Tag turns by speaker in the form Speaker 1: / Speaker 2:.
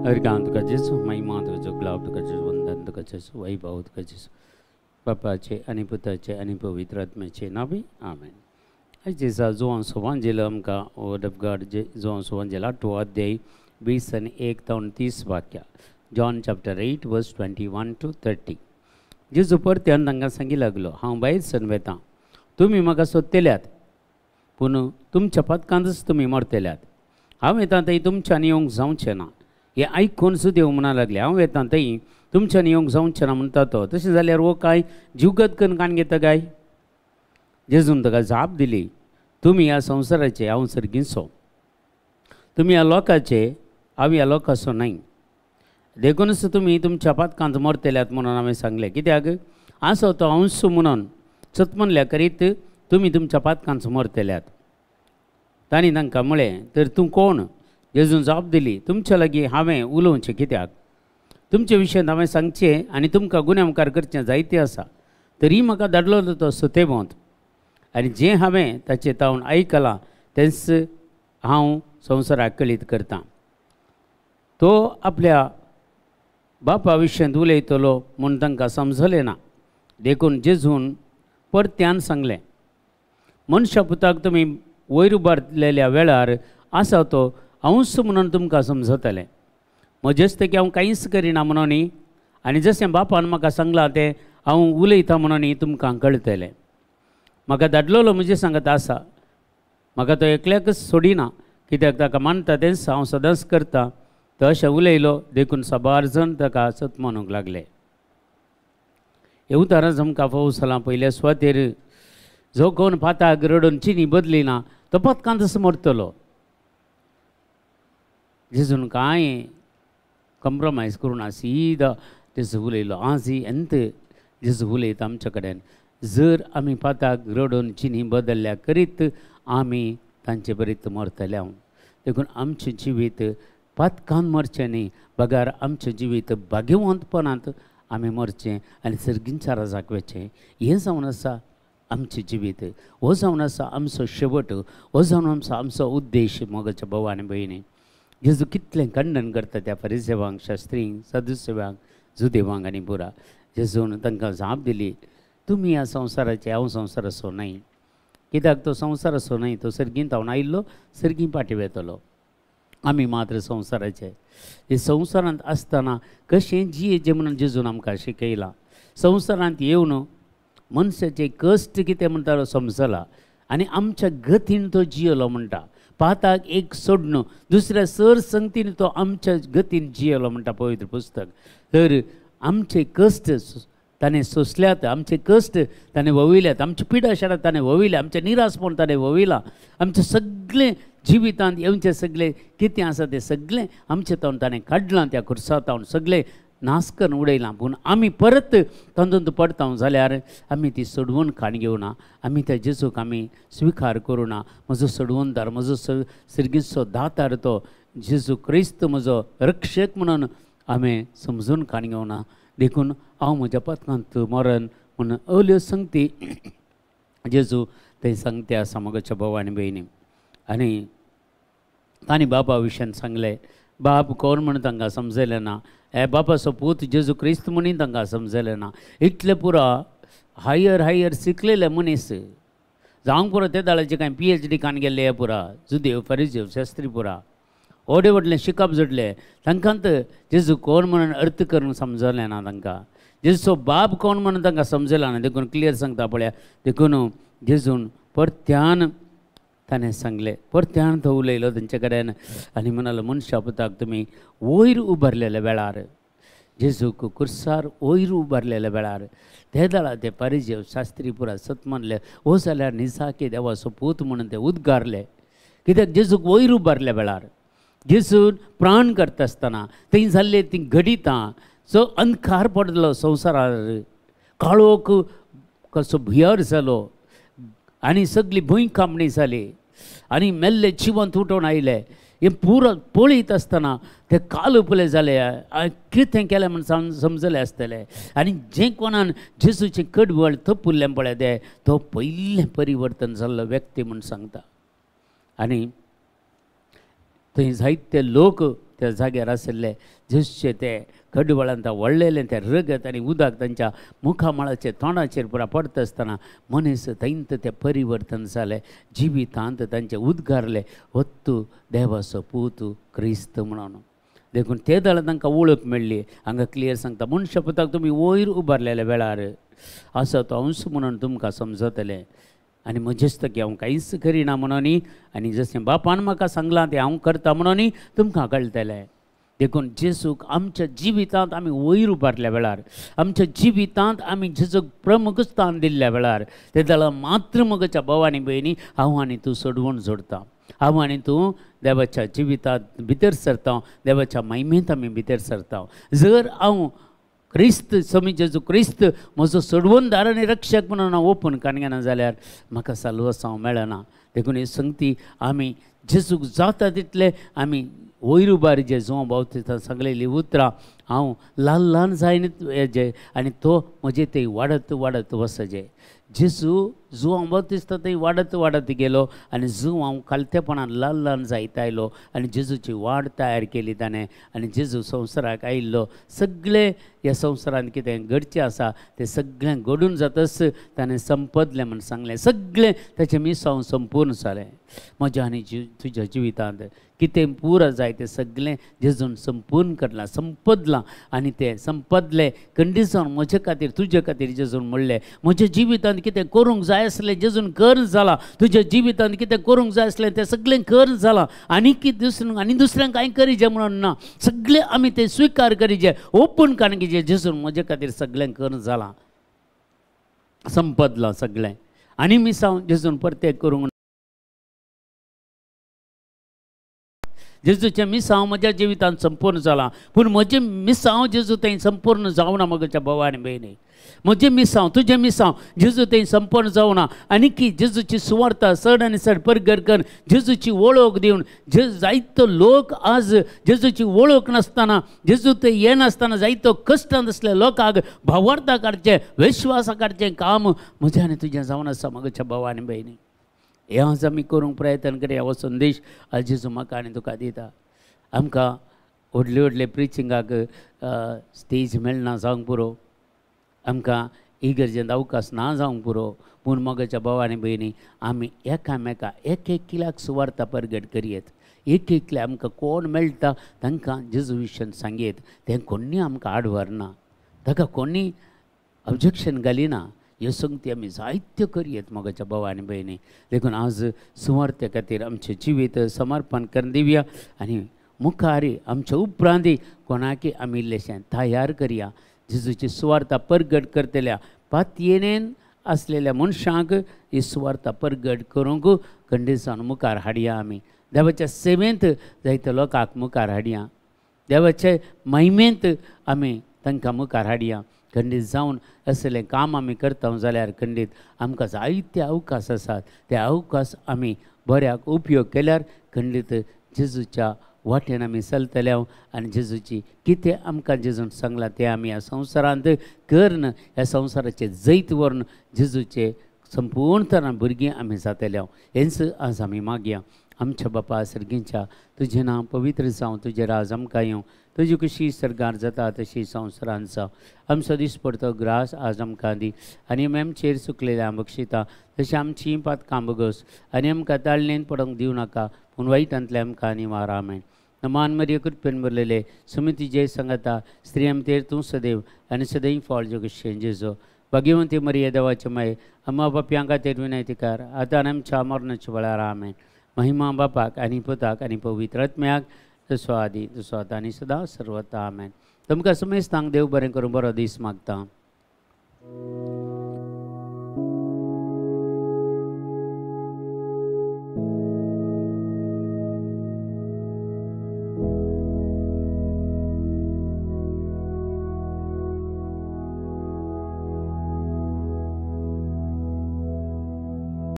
Speaker 1: Argant Kajes, my mother was a cloud Kajes, one then the Kajes, way both Kajes. Papache, Aniputache, Anipavitratmeche, Nabi, Amen. I just a zone so one jelamka, word of God, zone so one gelato a day, beast and egg down this vakya. John chapter 8, verse 21 to 30. Jesu परत्यान तांकां सांगी लागलो, हांव buyer सन वेतां, तुमी म्हाका सोदतेल्यात, पूण तुमच्या पथकांतच तुमी मरतेल्यात. हांव येतां थंय तुमच्यान येवंक जावचें ना. हे आयकून सुदेव म्हणा लागले, हांव येतां थंय तुमच्यान येवंक जावचें ना म्हणटा तो. तशें जाल्यार हो काय जीवगत करून कान घेता काय? जेजून ताका जाप दिली, तुमी ह्या संवसाराचे, हांव सर्गीचो. तुमी ह्या लोकाचे, हांव ह्या लोकाचो न्हय. देखूनच तुमी तुमच्या पातकांत मरतेल्यात म्हणून हांवें सांगलें. कित्याक आसो तो अंश म्हणून सतमनल्या करीत तुमी तुमच्या पातकांत मरतेल्यात. तांणी तांकां म्हळें, तर तूं कोण? जेजून जाप दिली, तुमच्या लागीं हांवें उलोवचें कित्याक? तुमचे विशयान हांवें सांगचें आनी तुमकां गुन्यांवकार करचें जायतें आसा. तरी म्हाका धाडलो तो सुतेवंत, आनी जें हांवें ताचें तावन आयकलां तेंच हांव संवसाराक कळीत करतां. तो आपल्या बापा विशयान उलयतलो म्हूण तांकां समजलें ना. देखून जेजून परत्यान सांगलें, मनशा पुताक तुमी वयर उबारलेल्या वेळार आसा तो अंश म्हणून तुमकां समजतलें. म्हजेस्तकी हांव कांयच करिना म्हणून न्ही, आनी जशें बापान म्हाका सांगलां तें हांव उलयतां म्हणून न्ही तुमकां कळटलें. म्हाका धाडलेलो म्हजे सांगत आसा. म्हाका तो एकल्याकच सोडिना, कित्याक ताका मानता तेंच हांव सदांच करतां. तो अशें उलयलो, देखून साबार जण ताका सतमनूंक लागले. हे उतारांच आमकां फावस जालां. पयल्या सुवातेर जो कोण पाताक रडून चिनी बदलिना तो पथकांतच मरतलो. जेजून कांय कॉम्प्रोमायज करुना, सीदा जेजू उलयलो. आजय एंत जेजू उलयता आमचे कडेन, जर आमी पाताक रडून चिनी बदल्ल्या करीत आमी तांचे बरीत मरतले. हांव देखून आमचें जिवीत पातकान मरचें न्ही, बगार आमचें जिवीत भाग्यवंतपणांत आमी मरचें आनी सर्गींच्या राजाक वचचें. हें जावन आसा आमचें जिवीत. हो जावन आसा आमचो शेवट. हो जावन आसा आमचो उद्देश. मोगाच्या भाव आनी भयणी, जेजू कितलें खंडन करता त्या फरिसेवांक, शास्त्रींक, सदुसेवांक, जुदेवांक आनी बुरा. जेजून तांकां जाप दिली, तुमी ह्या संवसाराचे, हांव संवसाराचो न्हय. कित्याक तो संवसाराचो न्हय, तो सर्गींत हांव आयिल्लो, सर्गी पाटी वेतलो. आमी मात्र संवसाराचे. हे संवसारांत आसतना कशें जियेचें म्हणून जेजून आमकां शिकयलां. संवसारांत येवन मनशाचे कश्ट कितें म्हणटा तो समजला, आनी आमच्या गतीन तो जियेलो म्हणटा. पाताक एक सोडून दुसऱ्या सर संगतीन तो आमच्या गतीन जियेलो म्हणटा पवित्र पुस्तक. तर आमचे कश्ट ताणें सोंसल्यात, आमचे कश्ट ताणें वविल्यात, आमची पिडा शारां ताणें वविल्या, आमचें निरासपण ताणें वविलां. आमचें सगळें जिवितांत येवचें सगळें कितें आसा तें सगळें आमचें तावन ताणें काडलां. त्या खुर्सातावन सगळें नास करून उडयलां. पूण आमी परत तातूंत पडता जाल्यार आमी ती सोडवून खाण घेवना. आमी त्या जेजूक आमी स्विकार करुना. म्हजो सोडवणदार, म्हजो सर्गीचो दातार तो जेजू क्रिस्त म्हजो रक्षक म्हणून आमी समजून खाण घेवना. देखून हांव म्हज्या पथकांत मरण म्हणून अल्यो संगती जेजू थंय सांगते आसा मोगाच्या भाव आनी भयणी. आनी तांणी बापा विशयान सांगलें. बाप कोण म्हणून तांकां समजलें ना. हे बापाचो पूत जेजू क्रिस्त म्हणून तांकां समजलें ना. इतले पुरो हायर शिकलेले मनीस जावंक पुरो ते दाळाचे कांय PhD कान गेल्ले हे पुरा जुदेव फरिसेव शास्त्री पुरा ओडे व्हडलें शिकप जोडलें. तांकांत जेजू कोण म्हणून अर्थ करून समजलें ना. तांकां जेजूचो बाप कोण म्हणून तांकां समजलें ना. देखून क्लियर सांगता पळया. देखून जेजून परत्यान ताणें सांगलें, परत्यान तो उलयलो तेंचे कडेन आनी म्हणालो, मनशा पुताक तुमी वयर उबारलेल्या वेळार, जेजूक कुर्सार वयर उबारलेल्या वेळार ते दाळा ते फरिसेव शास्त्री पुरा सत म्हणले, हो जाल्यार निसाके देवाचो पूत म्हणून ते उद्गारले. कित्याक जेजूक वयर उबारल्या वेळार, जेजून प्राण करता आसतना थंय जाल्ले ती घडितां जो अंधकार पडलो संवसारार, काळोख कसो भियर जालो आनी सगळी भंय कामणी जाली आनी मेल्ले जिवंत उठोवन आयले. हे पुरो पळयत आसतना ते कालुपले जाले, कितें केलें म्हण समजलें आसतलें. आनी जें कोणान जेजूचें कडवळ तपुल्लें पळय तें तो पयलें परिवर्तन जाल्लो व्यक्ती म्हूण सांगता. आनी थंय जायते लोक त्या जाग्यार आशिल्ले जेजूचे ते कडवळांत व्हडलेलें तें रगत आनी उदक तांच्या मुखामळाचे तोंडाचेर पुरा पडटा आसतना मनीस थंयंत तें परिवर्तन जालें, जिवितांत तांचे उद्गारले, हो तूं देवाचो पूत क्रिस्त म्हणून. देखून ते जाल्यार तांकां वळख मेळ्ळी. हांगा क्लियर सांगता, मनशापुताक तुमी वयर उबारलेल्या वेळार असो तो अंश म्हणून तुमकां समजतलें. आनी म्हजेस्तकी हांव कांयच करिना म्हणून आनी जशें बापान म्हाका सांगलां तें हांव करता म्हणून तुमकां कळटलें. देखून जेजूक आमच्या जिवितांत आमी वयर उबारल्या वेळार, आमच्या जिवितांत आमी जेजूक प्रमुख स्थान दिल्ल्या वेळार, ते जाल्यार मात्र मोगाच्या भाव आनी भयणी, हांव आनी तूं सोडवून जोडटा. हांव आनी तूं देवाच्या जिवितांत भितर सरता, देवाच्या महिमेंत आमी भितर सरता. जर हांव क्रिस्त स्वामी जेजू क्रिस्त म्हजो सोडवणदार आनी रक्षक म्हणून हांव ओपन काणगेना जाल्यार म्हाका साल्वासांव मेळना. देखून ही संगती आमी जेजूक जाता तितले आमी वयर उबार जे जों बावतिस्तान सांगलेलीं उतरां हांव ल्हान ल्हान जायन हेजे आनी तो म्हजे थंय वाडत वाडत वचजे. जेजू जो हांव बावतिस्ता थंय वाडत वाडत गेलो आनी जो हांव कालतेपणान ल्हान ल्हान जायत आयलो आनी जेजूची वाड तयार केली ताणें आनी जेजू संवसाराक आयिल्लो. सगळे ह्या संवसारांत कितें घडचें आसा तें सगळें घडून जातच ताणें संपदलें म्हण सांगलें. सगळें ताचें मिसांव संपूर्ण जालें. म्हज्या आनी तुज्या जिवितांत कितें पुरा जाय तें सगळें जेजून संपूर्ण करलां, संपदलां. आनी तें संपदलें कंडिशन म्हजे खातीर तुजे खातीर जेजून म्हणलें. म्हज्या जिवितांत कितें करूंक जाय आसलें जेजून कर जालां. तुज्या जिवितांत कितें करूंक जाय आसलें तें सगळें कर जालां. आनी कितें आनी दुसऱ्यांक कांय करिचें म्हणून ना, सगळें आमी तें स्विकार करिचें, ओपन काणगेचें. जेजून म्हजे खातीर सगळें कर जालां, संपदलां सगळें. आनी मिसांव जेजून परतें करूंक जेजूचें मिसांव म्हज्या जिवितांत संपूर्ण जालां. पूण म्हजें मिसांव जेजू थंय संपूर्ण जावना. म्हज्या भावा आनी भयणी, म्हजें मिसांव तुजें मिसांव जेजू थंय संपूर्ण जावना. आनी की जेजूची सुवार्ता चड आनी चड परगट कर, जेजूची वळख दिवन जायतो लोक आज जेजूची वळख नासतना, जेजू थंय येनासतना जायतो कश्टांत आसल्या लोकांक भावार्था काडचें, विश्वासा काडचें काम म्हजें आनी तुजें जावन आसा. म्हज्या भावा आनी भयणी, हे आज आमी करूंक प्रयत्न करया. हो संदेश आज जेजू म्हाका आनी तुका दिता. आमकां व्हडले व्हडले प्रिचिंगाक स्टेज मेळना जावंक पुरो, आमकां इगर्जेंत अवकाश ना जावंक पुरो. पूण मोगाच्या भावा आनी भयणी, आमी एकामेका एक एकल्याक सुवार्ता परगट करयेत. एक एकले आमकां कोण मेळटा तांकां जेजू विशयान सांगयेत. तें कोणी आमकां आड व्हरना, ताका कोणी ऑब्जेक्शन घालिना. ह्यो संगती आमी जायत्यो करयेत मोगाच्या भावा आनी भयणी. देखून आज सुवार्ते खातीर आमचें जिवीत समर्पण करून दिवया आनी मुखार आमच्या उपरांत कोणाकी आमी इल्लेशें तयार करया. जेजूची सुवार्ता परगट करतल्या पातयेनेन आसलेल्या मनशांक ही सुवार्ता परगट करूंक खंडीसान मुखार हाडया. आमी देवाच्या सेवेंत जायत्या लोकांक मुखार हाडया. देवाचे महिमेंत आमी तांकां मुखार हाडया. खंडीत जावन असलें काम आमी करता जाल्यार खंडीत आमकां जायते अवकाश आसात. ते अवकाश आमी बऱ्याक उपयोग केल्यार खंडीत जेजूच्या वाटेन आमी चलतले. आनी जेजूची कितें आमकां जेजून सांगलां तें आमी ह्या संवसारांत करन ह्या संवसाराचें जैत व्हरून जेजूचे संपूर्ण तरान भुरगीं आमी जातले. हेंच आज आमी मागया. आमच्या बापा सर्गींच्या, तुजें नांव पवित्र जावं, तुजें राज आमकां येवं, तुजी कशी सरकार जाता तशी संवसारांत जावं. आमचो दिसपडतो ग्रास आज आमकां दी आनी आमी आमचेर चुकलेल्या बक्षिता तशी आमची पातकां बगस आनी आमकां ताळणेन पडोवंक दिवं नाका, पूण वायटांतले आमकां निवार. आमेन. नमान मरिय कृपेन भरलेले सुमिती जय सांगता स्त्री आमचेर तूं सदैव आनी सदैव फळ जगतशें जेजो. भाग्यवंती मरिय देवाचे माये, अम्मा बापयां खातीर विनंती कर, आतां आनी आमच्या मरणाच्या वेळार. आमेन. महिमा बापाक आनी पुताक आनी पवित्र आत्म्याक, जसो आदी तसो आतां आनी सदां सर्वता. आमेन. तुमकां समेस्तांक देव बरें करूं, बरो दीस मागता.